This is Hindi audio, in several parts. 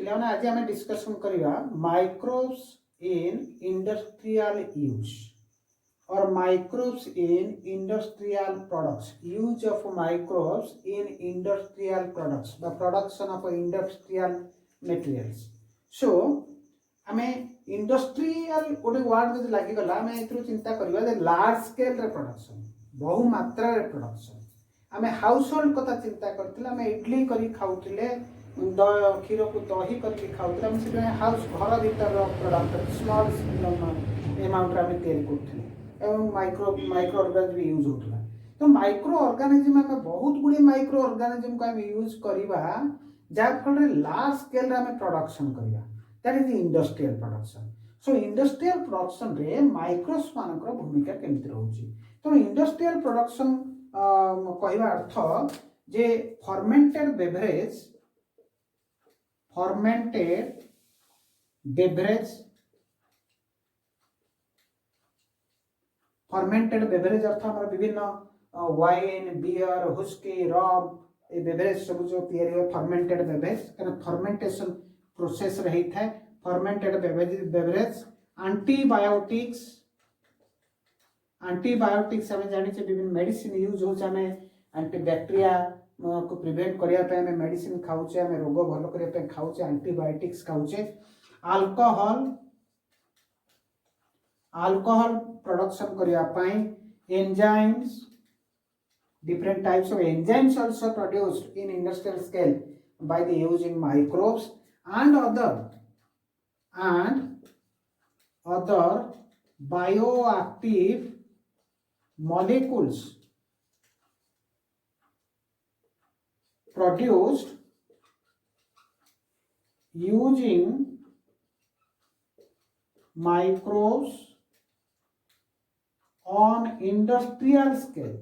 पिलाने आज आम डिस्कसन करवा माइक्रोब्स इन इंडस्ट्रियल यूज और microbes in industrial products use of microbes in industrial products the production of industrial materials so आम इंडस्ट्रियल गोटे वर्ड जो लगिगला आम ए चिंता करवा लार्ज स्केल रे प्रोडक्शन बहु मात्रा रे प्रोडक्शन आम हाउस होल्ड कथा चिंता करते आम इडली करी खाऊले क्षीर को दही करके खाऊले हाउस घर भीतर प्रोडक्ट स्मॉल एमाउंट आम या माइक्रो माइक्रो ऑर्गेनिज्म भी यूज होता तो माइक्रो ऑर्गेनिज्म आम बहुत गुड़े माइक्रो ऑर्गेनिज्म को आम यूज करवा जहाँफल लार्ज स्केल आम प्रोडक्शन करवा that is industrial production so industrial production रे माइक्रोब्स मान भूमिका केमती रोचे तो इंडस्ट्रियल प्रोडक्शन कहवा अर्थ जे फर्मेंटेड बेवरेज अर्थ हमारे विभिन्न वाइन बियर हुस्की रम ये बेवरेज सब जो तैयारी फर्मेंटेड बेवरेज कारण फर्मेंटेशन प्रोसेस रही था फर्मेंटेड बेवरेज एंटीबायोटिक्स आम जाने विभिन्न मेडिसिन यूज हो एंटीबैक्टेरिया को प्रिवेंट करने मेडिसिन खाऊचे आम रोग भल करने खाऊचे एंटीबायोटिक्स खाऊचे अल्कोहल प्रोडक्शन करने enzymes different types of enzymes also produced in industrial scale by the using microbes and other bioactive molecules produced using microbes on industrial scale.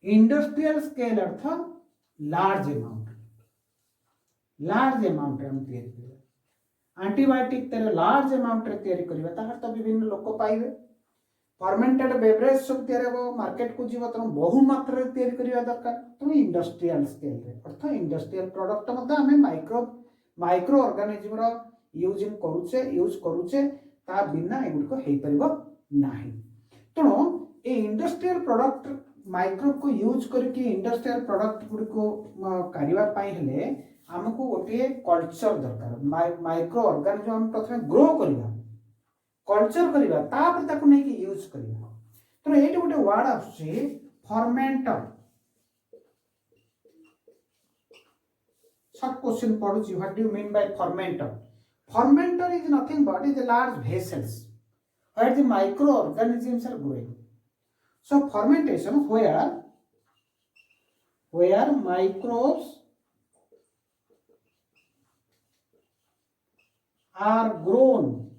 Industrial scale earth large amount हम तैयारी करबा एंटीबायोटिक तेरे लार्ज अमाउंट रे तैयारी करबा ताहर तो विभिन्न लोक पाइबे फर्मेंटेड बेवरेज सब तैयारी हो मार्केट को जीव तो बहु मात्रा रे तैयारी करबा दरकार तो इंडस्ट्रियल स्केल रे अर्थ इंडस्ट्रियल प्रोडक्ट मते हमें माइक्रो ऑर्गेनिज्म रो यूज करूचे ता बिना एगुड को हेई परिबो नाही तो ए इंडस्ट्रियल प्रोडक्ट माइक्रोब को यूज करके इंडस्ट्रियल प्रोडक्ट गुड़ी को करने आमको गोटे कल्चर दरकार माइक्रो ऑर्गेनिज्म हम प्रथम ग्रो करवा कल्चर करवा तापर ताको नहीं कि यूज करवा तो ये गोटे वर्ड आछे फर्मेंटर सब क्वेश्चन पढुची what do you mean by fermenter is nothing but is large vessels where the microorganisms are growing. So fermentation where microbes are grown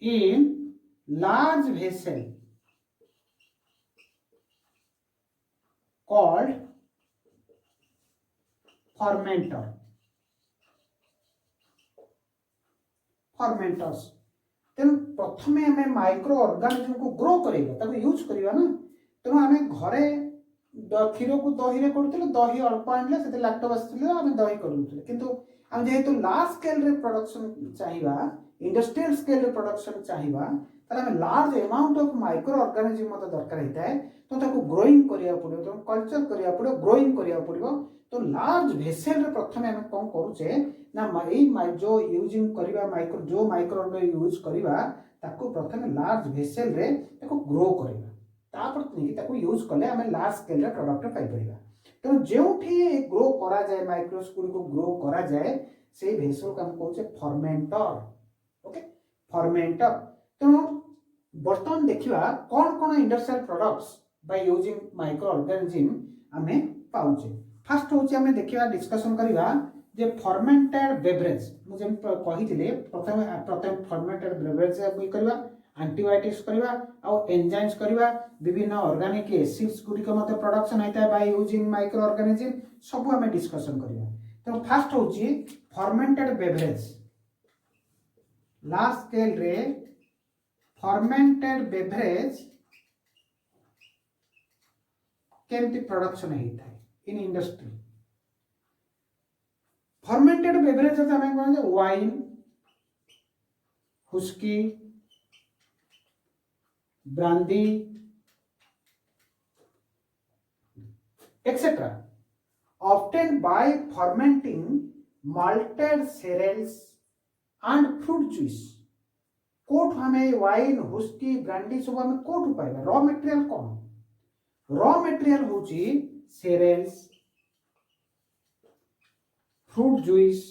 in large vessel called fermenters तेणु प्रथम आम माइक्रो ऑर्गेनिज्म को ग्रो करवा यूज करवा ना तेणु आम घरे क्षीर को दही रे करूँ दही अल्प आने से लैक्टोबास आम दही करूँ किंतु आम जेहेतु लार्ज स्केल रे प्रोडक्शन चाहिए इंडस्ट्रियल स्केल रे प्रोडक्शन चाहिए आम large amount of micro organism मत दरकार होता है तो ग्रोइंग करिया पड़ो तो कल्चर करिया पड़ो ग्रोइंग करिया पड़ो तो लार्ज भेसेल रे प्रथम आम कौन करूचे ना जो यूजिंग करवा माइक्रो यूज करवा ताको प्रथम लार्ज भेसेल रे ताको ग्रो करवा तापर यूज कले आम लार्ज स्केल रे प्रोडक्ट पाई परिबा तो जेउठी ग्रो करा जाए माइक्रोब्स को ग्रो करा जाए से भेसल को हम कहूचे फर्मेंटर ओके फर्मेंटर तो बर्तमान देखिबा कौन कौन industrial products by using micro organism आमे पाउचे फर्स्ट होचे आमे देखिबा डिस्कशन करबा जे फर्मेंटेड बेवरेज मुझे कही प्रथम फर्मेंटेड बेवरेज करवा एंटीबायोटिक्स करवा और एंजाइम्स करवा विभिन्न ऑर्गेनिक एसिड्स गुडिक मते प्रोडक्शन होता है बाय यूजिंग माइक्रो ऑर्गेनिज्म सब आमे डिस्कशन करवा तो फर्स्ट होची फर्मेंटेड बेवरेज लार्ज स्केल रे फर्मेंटेड बेवरेज केमती प्रोडक्शन होता है इन इंडस्ट्री फर्मेंटेड बेवरेज आम कौन wine whisky brandy etc obtained by fermenting malted cereals and fruit juice कोठ हमें वाइन हुस्की ब्रांडी सब हमें कोठ पाइबा रॉ मटेरियल कौन रॉ मटेरियल होची सेरेल्स फ्रूट जुइस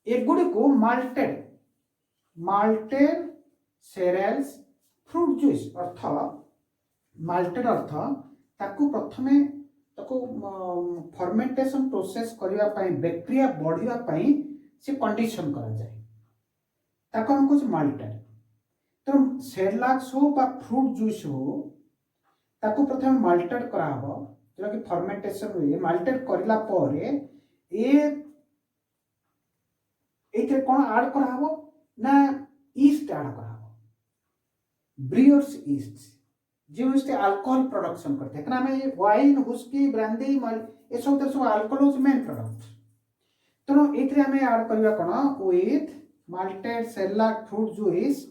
एगुड़ी को माल्टेड सेरेल्स फ्रूट जुइस अर्थ माल्टेड अर्थ ताकू प्रथमे ताकू फर्मेंटेशन प्रोसेस करबा पई बैक्टीरिया बढ़िबा पई से कंडीशन करा जाए ताकू हम कुछ माल्टेड तो सेरेलाक्स हो बा फ्रूट जुइस हो ताकू प्रथमे माल्टेड करा हो जो कि फर्मेंटेशन हुए माल्टेड करला परे ये कौन आड करा ना ईस्ट आड करा ब्रियर्स ईस्ट जो ईस्ट अल्कोहल प्रोडक्शन करते हैं हमें वाइन हुस्की ब्रांडी ये सब अल्कोहल मेन प्रोडक्ट तेणु ये आम आड करवा कौन with malted cereals fruit juice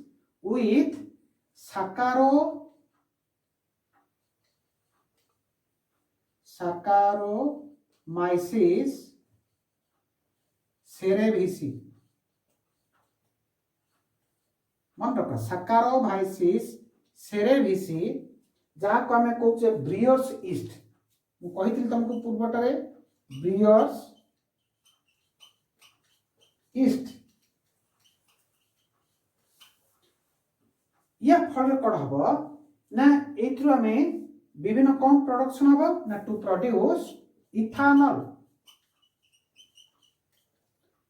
with Saccharomyces cerevisiae मन रख साकारोमाइसिस सेरेविसी जहाँ को आम कहे ब्रियर्स ईस्ट मुझे तुमको पूर्वटे ब्रियर्स ईस्ट या फल कौन हम ना ये विभिन्न कौन प्रोडक्शन हम ना टू प्रोड्यूस इथानल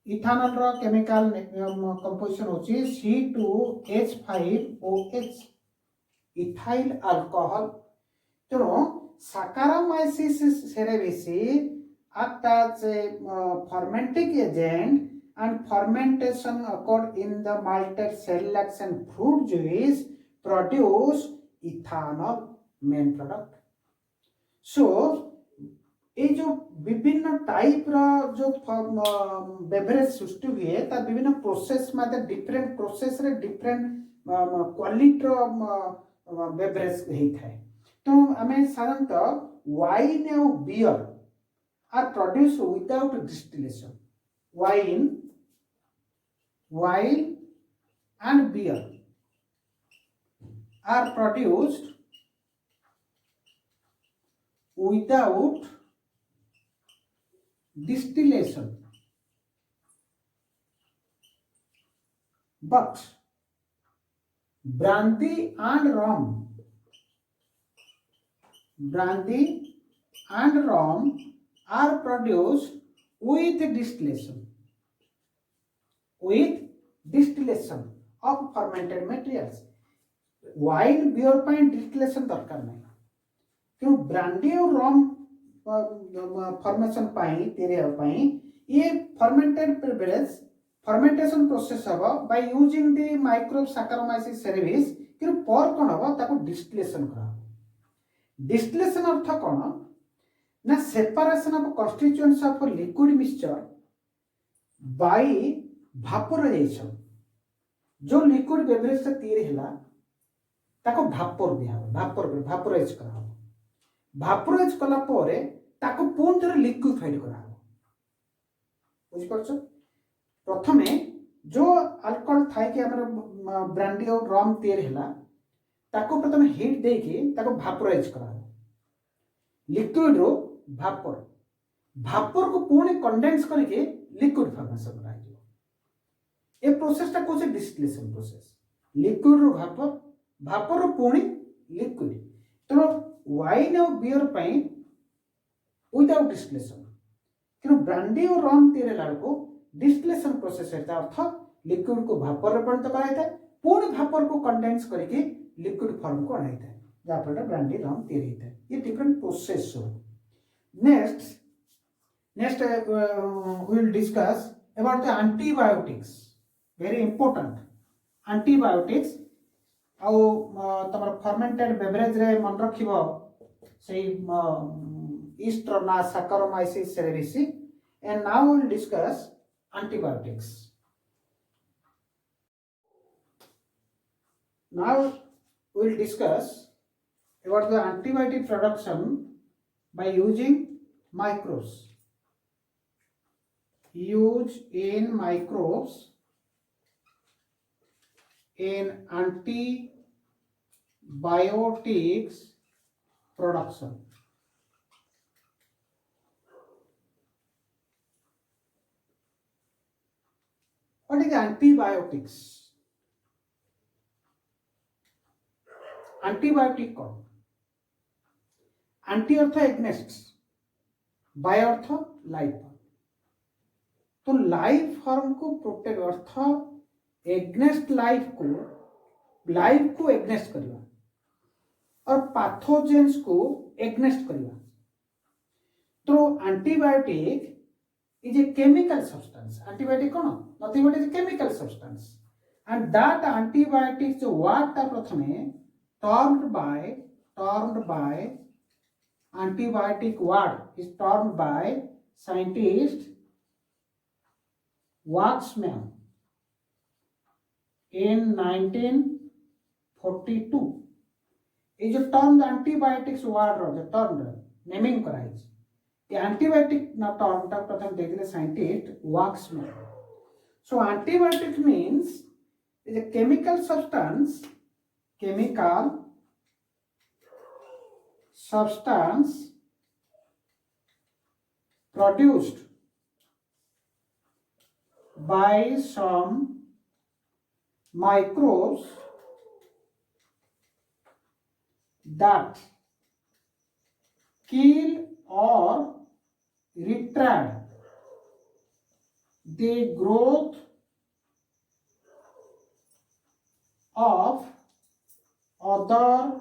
रो केमिकल कंपोजिशन होची C2H5OH इथाइल अल्कोहल तेणु saccharomyces cerevisiae act as a fermenting agent and fermentation occurred in the malted cerelac and fruit juice produce ethanol main product so ये जो विभिन्न टाइप रा जो बेवरेज सृष्टि हुए ता विभिन्न प्रोसेस में डिफरेंट प्रोसेस रे डिफरेंट क्वालिटी रो बेवरेज होता है तो आम साधारणतः वाइन और beer are produce without distillation wine and beer are produced without distillation but brandy and rum are produced with distillation of fermented materials wine beer ପାଇଁ distillation दरकार नहीं क्यों ब्रांडी और रम फॉर्मेशन ये फर्मेंटेड बेवरेज फर्मेंटेशन प्रोसेस हम बाय यूजिंग द माइक्रोब साकारोमाइसिस सेरेविस कि पर कौन हम ताको डिस्टिलेशन करा डिस्टिलेशन अर्थ कौन ना separation of constituents of liquid mixture by vaporisation जो लिक्विड बेवरेज से तैयारी हैला ताको भापोर दिया भापोराइज करा भापोराइज कला परे ताको पुन थरे लिक्विफाइड करा बुझ परछ प्रथमे जो अल्कोहल थाई कि हमर ब्रांडी और रम तैयार हैला ताको प्रथमे हीट दे के ताको भापोराइज करा लिक्विड रो भापोर को पुणे कंडेंस करके लिक्विड फॉर्मेशन करा ए प्रोसेस ता कोसे डिस्टिलेशन प्रोसेस लिक्विड रो भापोर रो पुणे लिक्विड तो वाइन और बियर पाई विदाउट डिस्टिलेशन कि ब्रांडी और रम तैयार लाको डिस्टिलेशन प्रोसेस होता अर्थ लिक्विड को भापर में परिणत कराई था पुणी भापर को कंडेंस करके लिक्विड फॉर्म को आनाई था जहाँ फल ब्रांडी रम तैयार होता है ये डिफरेंट प्रोसेस हो next we will discuss about the antibiotics very important antibiotics ଆଉ ତମର ଫର୍ମେଣ୍ଟେଡ୍ ବେଭରେଜରେ ମନେ ରଖିବ ସେଇ ଇଷ୍ଟର ନା ସାକାରୋମାଇସିସ୍ ସେରେଭିସି and now we will discuss antibiotics. Now we will discuss about the antibiotic production by using microbes. Use in microbes in antibiotics production. What is antibiotics? Antibiotic कौन? Anti अर्थ एग्नेस्ट, बायो अर्थ लाइफ। तो लाइफ फॉर्म को प्रोटेक्ट अर्थ एग्नेस्ट लाइफ को एग्नेस्ट करवा और पैथोजेन्स को एग्नेस्ट करवा। तो antibiotic is a chemical substance. Antibiotic कौन? Nothing but is a chemical substance. And that antibiotics जो what टा प्रथमे termed by antibiotic word is termed by scientist Waxman in 1942. ये जो termed antibiotics word रो जो termed naming कराई The antibiotic term प्रथम देखले scientist Waxman. So antibiotic means is a chemical substance produced by some microbes that kill or retard the growth of other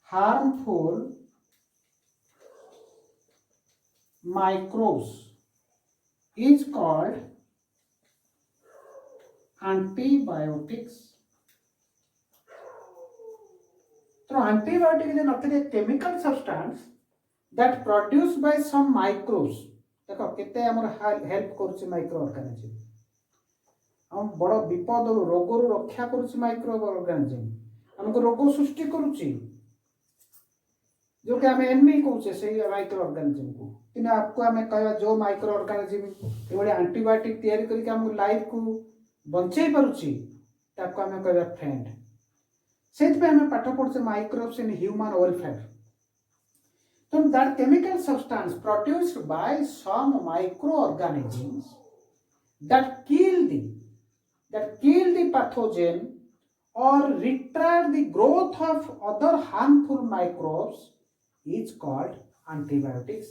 harmful microbes is called antibiotics. So antibiotic is a chemical substance that produced by some microbes. देखो कितने हमर हेल्प करूची माइक्रो ऑर्गेनिज्म हम बड़ विपद रोग रु रक्षा करूची माइक्रो ऑर्गेनिज्म हमको रोग सृष्टि करूची जो कि हमें एनिमी कहूचे से माइक्रो ऑर्गेनिज्म को कि आपको हमें कहवा जो माइक्रो ऑर्गेनिज्म एवढे एंटीबायोटिक तैयारी करके हम लाइफ को बंचै परुची ताको हमें कहवा फ्रेंड सेत पे हमें पाठ पढ़छे microbes in human welfare. So that chemical substance produced by some microorganisms that kill the pathogen or retard the growth of other harmful microbes is called antibiotics.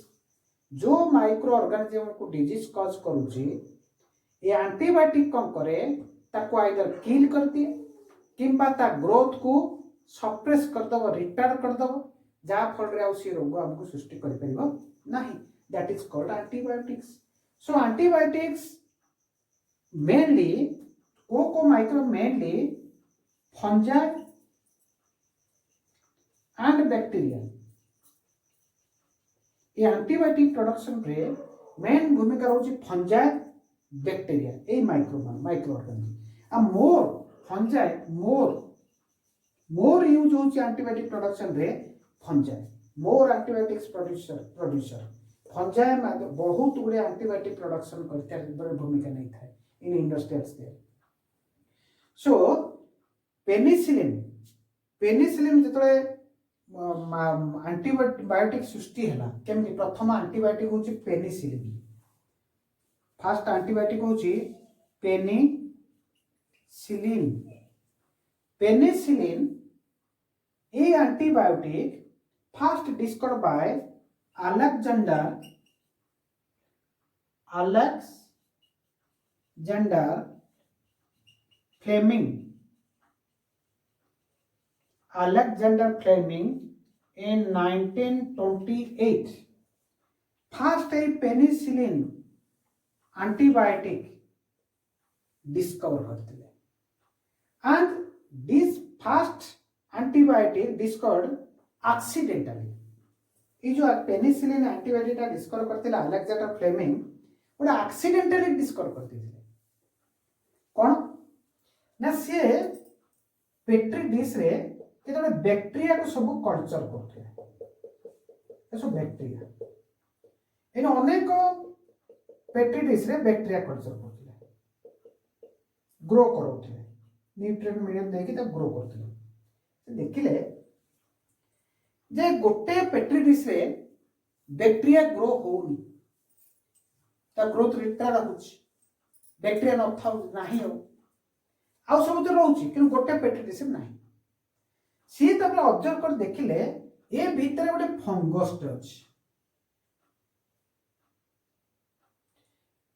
जो microorganism को disease cause करूची ये antibiotic कौन करे ताको either kill कर दिए किंबा ता growth को suppress कर दबो retard कर दबो जहाँ फल रोग आमको सृष्टि कर that is called antibiotics. So antibiotics mainly को micro mainly fungi and bacteria ये एंटीबायोटिक प्रोडक्शन रे मेन भूमिका रोची फंजाई बैक्टीरिया ए माइक्रो ऑर्गेनिज्म आ मोर फंजाई मोर यूज होची एंटीबायोटिक प्रोडक्शन रे fungi more antibiotics producer fungi बहुत गुड़े एंटीबायोटिक प्रोडक्शन करते भूमिका नहीं था in industrial scale. So penicillin जो एंटीबायोटिक सृष्टि है केमती प्रथम एंटीबायोटिक हूँ पेनिसिलिन. फास्ट एंटीबायोटिक हूँ पेनिसिलिन ये antibiotic first discovered by Alexander Fleming in 1928. First a penicillin antibiotic discover करथिले and this first antibiotic discovered accidentally. ये जो पेनिसिलिन एंटीबायोटिक डिस्कवर करथिला अलेक्जेंडर फ्लेमिंग गोटे एक्सीडेंटली डिस्कवर करथिले कौन ना सी पेट्री डिश रे ये बैक्टेरिया को सब कल्चर करते सब बैक्टेरिया इन अनेक पेट्री डिश रे बैक्टेरिया कल्चर करते ग्रो करते न्यूट्रिएंट मीडियम देके तक ग्रो करते देखिले जे गोटे पेट्री डिश रे बैक्टेरिया ग्रो होनी ता ग्रोथ रेट रहुछि बैक्टेरिया न था नाही हो आउ सब तो रहउछि कि गोटे पेट्री डिश नाही सी तब ऑब्जर्व कर देखिले ए भीतर गोटे फंगस अछि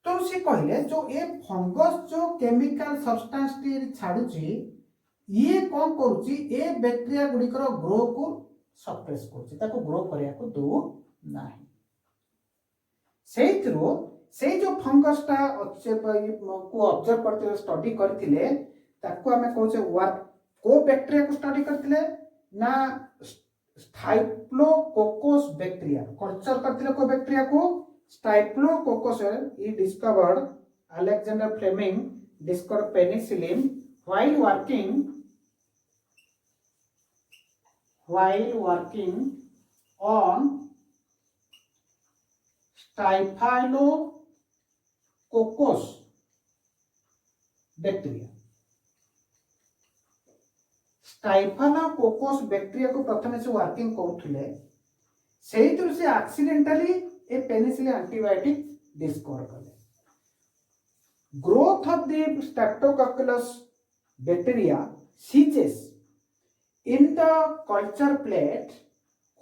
तो सी कहले जो ए फंगस जो केमिकल सब्सटेंस टी छाडुची ये कौन करूची ए बैक्टेरिया गुडिकर ग्रो को सप्रेस करूची ताको ग्रो करिया को दो नाही सेइथरो से जो फंगस टा को ऑब्जर्व करते स्टडी करथिले ताको हमें कहचे वर्क को बैक्टीरिया को स्टडी करथिले ना स्टाइप्लोकोकस बैक्टीरिया कल्चर करथिले को बैक्टीरिया को स्टाइप्लोकोकस ही discovered Alexander Fleming discovered penicillin while working on staphylococcus bacteria staphylococcus bacteria को प्रथम से वर्किंग करथिले सेही तो से एक्सीडेंटली ए पेनिसिलिन एंटीबायोटिक डिस्कवर कले growth of the streptococcus bacteria ceases in the culture plate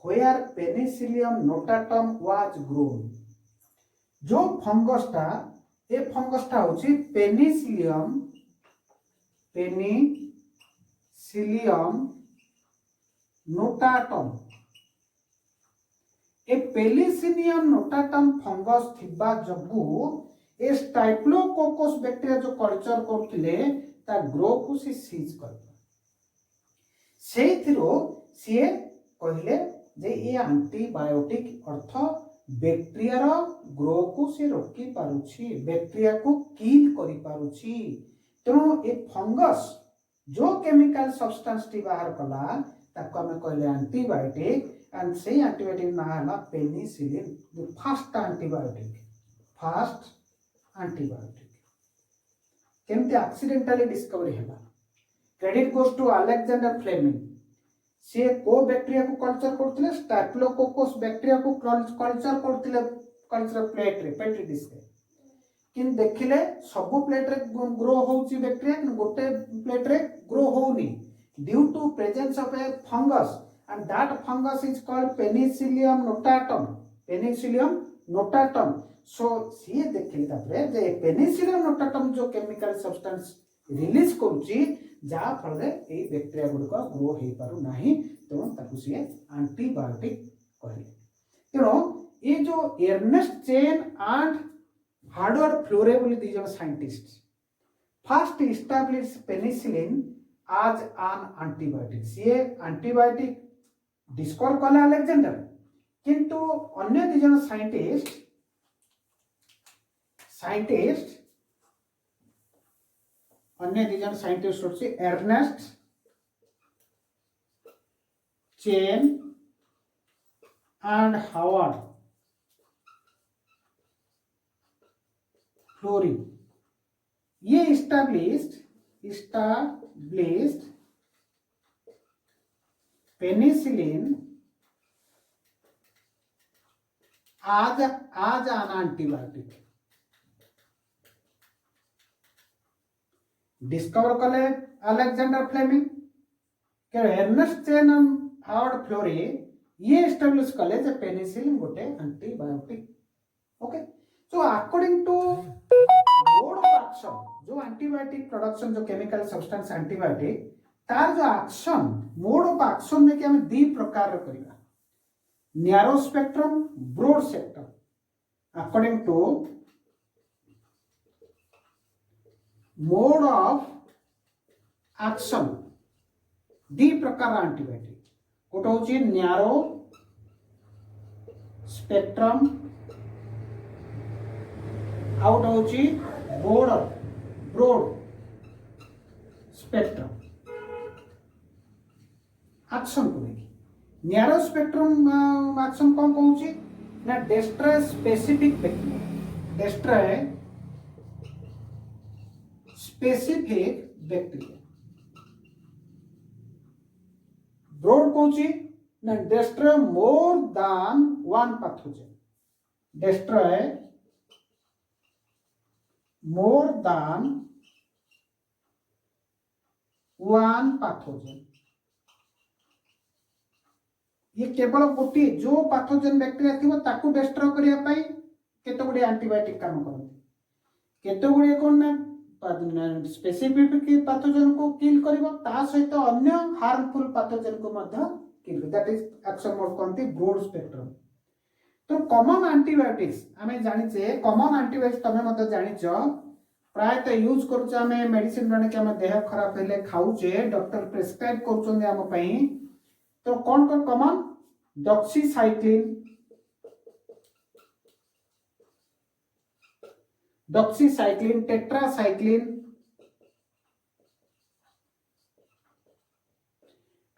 where Penicillium notatum was grown। जो फंगस टा होची पेनिसिलियम नोटाटम ए पेनिसिलियम नोटाटम फंगस थिबा जगु ए स्टाइप्लोकोकस बैक्टीरिया जो कल्चर करथिले ता ग्रो को से सीज कर सेथिरो से कहले जे ए एंटीबायोटिक अर्थ बैक्टीरिया रो ग्रो को से रोकी पारुछि बैक्टीरिया को किल करि पारुछि तेणु ए फंगस जो केमिकल सब्सटेंस टी बाहर कला ताको हमें कहले एंटीबायोटिक एंड से एंटीबायोटिक ना हला पेनिसिलिन द फर्स्ट एंटीबायोटिक केमते एक्सीडेंटली डिस्कवरी हला credit goes to Alexander Fleming से को बैक्टीरिया को कल्चर करथिले स्टाइप्लोकोकस बैक्टीरिया को कल्चर करथिले कल्चर प्लेट रे पेट्री डिश रे किन देखिले सब प्लेट रे ग्रो होउची बैक्टीरिया किन गोटे प्लेट रे ग्रो होउनी due to presence of a fungus and that fungus is called penicillium notatum so सी देखिले तापरे जे पेनिसिलियम नोटाटम जो केमिकल सब्सटेंस रिलीज करूची जा फल ए बैक्टीरिया गुड़िक ग्रो हो पारु नाही तेणु ताकू सी एंटीबायोटिक कहले तेणु ये जो Ernest Chain and Howard Florey बोली दी जन साइंटिस्ट फर्स्ट एस्टैब्लिश पेनिसिलिन आज एन एंटीबायोटिक सी एंटीबायोटिक डिस्कवर कले अलेक्जेंडर किंतु अन्य दी जन साइंटिस्ट होछि Ernest Chain and Howard Florey ये established penicillin as an antibiotic discover कले अलेक्जेंडर फ्लेमिंग के Ernest Chain and Howard Florey ये एस्टैब्लिश कले जे पेनिसिलिन गोटे antibiotic okay so according to mode of action जो एंटीबायोटिक प्रोडक्शन जो केमिकल सब्सटेंस एंटीबायोटिक तार जो एक्शन मोड ऑफ एक्शन में कि हम दी प्रकार करिया narrow spectrum broad spectrum according to mode of action दी प्रकार एंटीबायोटिक गोटे हूँ न्यारो स्पेक्ट्रम आउट हूँ ब्रॉड ब्रॉड स्पेक्ट्रम एक्शन को लेकिन न्यारो स्पेक्ट्रम एक्शन कौन कहूँ ना destroy specific bacteria destroy specific bacteria broad कहूँ ना destroy more than one pathogen destroy more than one pathogen ये केवल गोटे जो पैथोजन बैक्टीरिया थी ताकू डिस्ट्रॉय करने केते गुड़े एंटीबायोटिक काम करते केते गुड़े कौन ना स्पेसिफिक पैथोजन को किल करिवो ता सहित अन्य हार्मफुल पैथोजन को मध्य kill that is action mode कहते ब्रॉड स्पेक्ट्रम तो कॉमन एंटीबायोटिक्स आमे जानिचे कॉमन एंटीबायोटिक्स तमे मते जानिच प्रायतः यूज करूचे आमे मेडिसिन माने के आमे देह खराब हेले खाउचे डॉक्टर प्रिस्क्राइब करूचंदे आम पई तो कौन कौन common doxycycline tetracycline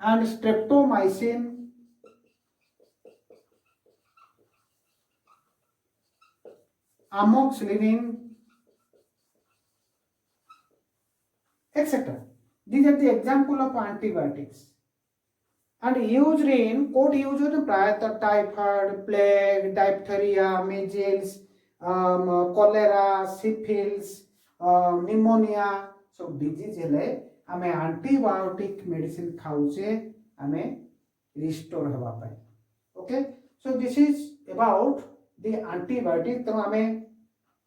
and streptomycin amoxicillin etc. These are the example of antibiotics and used in code used in prayatah typhoid, plague, diphtheria, measles, cholera, syphilis, pneumonia सब disease हेले आमे antibiotic medicine खाऊचे आमे restore हवा पाए. Okay, so this is about the antibiotic. तो आमे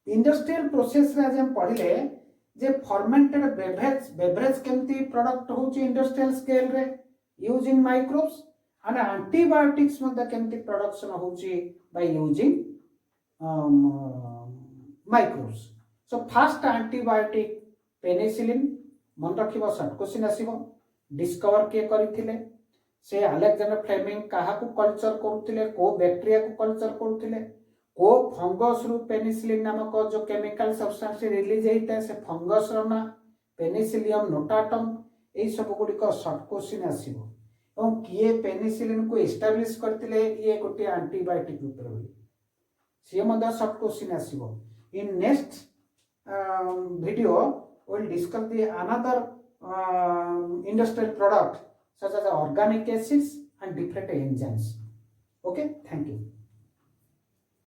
इंडस्ट्रियल प्रोसेस रे जे पढ़िले जे फर्मेंटेड बेवरेज केमती प्रोडक्ट होची इंडस्ट्रियल स्केल रे यूजिंग माइक्रोब्स एंड एंटीबायोटिक्स मध्ये केमती प्रोडक्शन होची by using microbes. So first antibiotic penicillin मन रखिबो शॉर्ट क्वेश्चन आसीबो डिस्कवर के करिथिले से अलेक्जेंडर फ्लेमिंग काहा को कल्चर करूथिले को बैक्टीरिया को कल्चर करूथिले को फंगस रु पेनिसिलिन नामक जो केमिकल सब्सटेंस रिलीज होता है से फंगस ना पेनिसिलियम नोटाटम यही सब गुड़िक शॉर्ट क्वेश्चन आसीबो और किए पेनिसिलिन को एस्टाब्लिश करथिले ये गोटे एंटीबायोटिक रूप रे सी मदा शॉर्ट क्वेश्चन आसीबो. In next video we will discuss the another industrial product such as organic acids and different enzymes. Okay, thank you.